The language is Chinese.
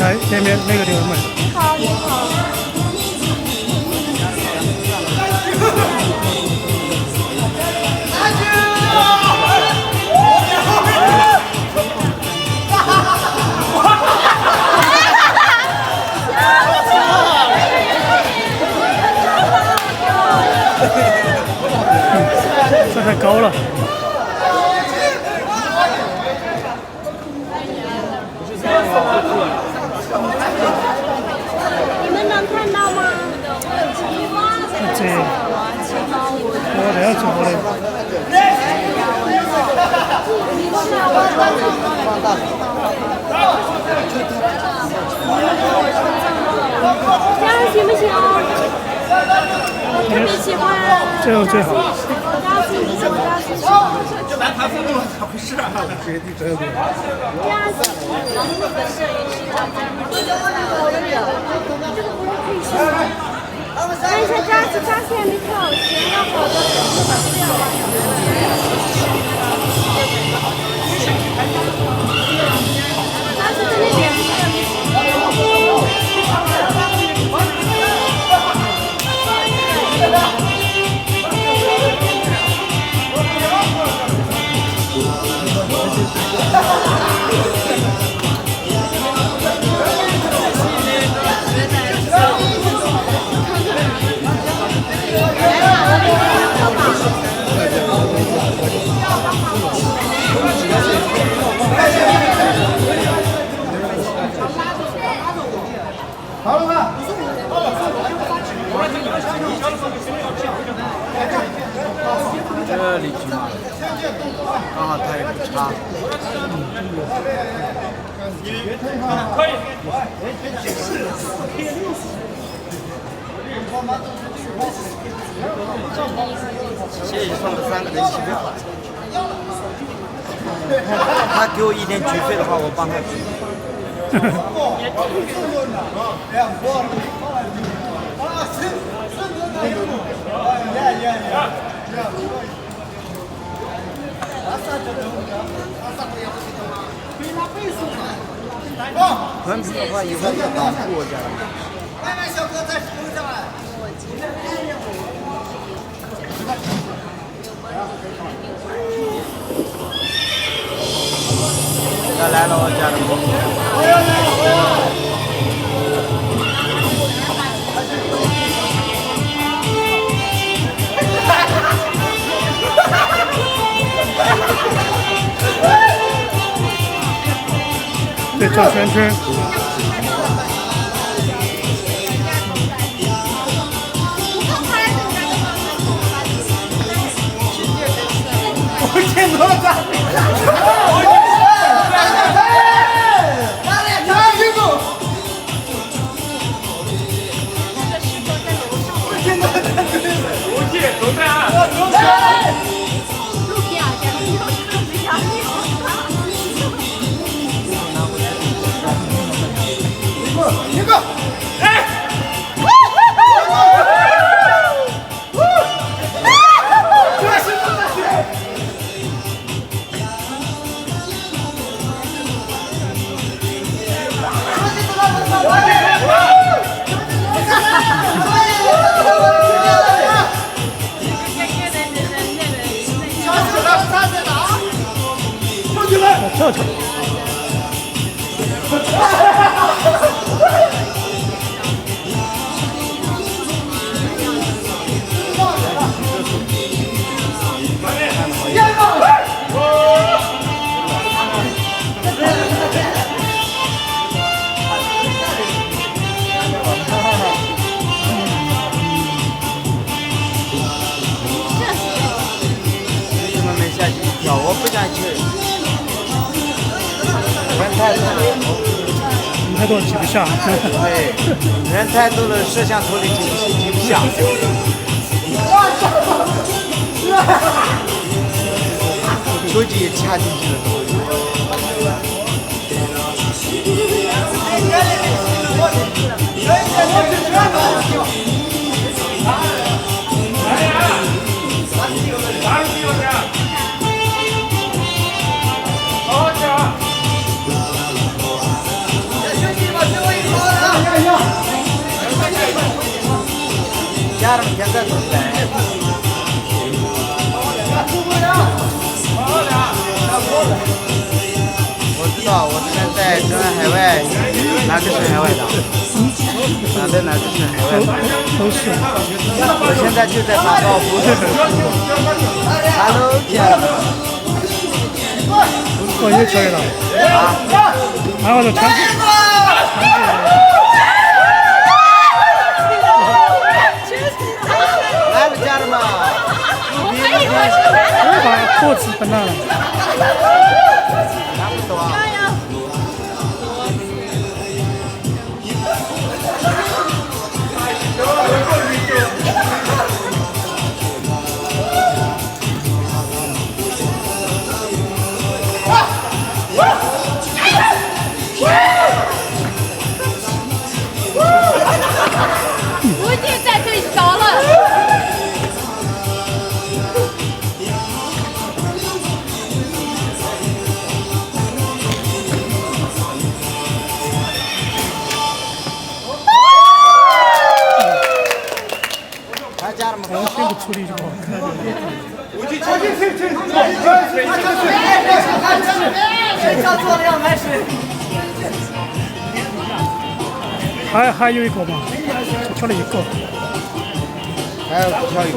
来那边那个地方买。好，你好。这太高了。你们能看到吗？这，我这样走的。这样行不行？我特别喜欢。这样最好。就拿他父母了，咋回事啊？决定这个。看一下扎线没跳，行，要好的。扎是在那边。好了吗？这里去嘛，刚好它也不差。可以。谢谢送了3个人气票。他给我1点局费的话，我帮他举。横屏的话，以后要挡住我家。慢慢，小哥再扶上来。他来了，我家的朋友。对，转圈圈。我见多了，一个，哎！跳跳。你们没下去跳，我不想去。人太多了，人太多挤不下。对，人太多了，摄像头里挤不下。手机也掐进去了。兄弟们，家人现在都在。我知道，我之前在中南海外，哪个是海外的？哪个是海外的？都是。我现在就在打高尔夫。Hello， 亲爱的。我也可以了。啊。然后就全。来了，家人们。我把锅子搬来了。差不多啊。我已经在最高了。家人们，我先不处理就好。还有一个嘛，就挑了一个。还有挑一个。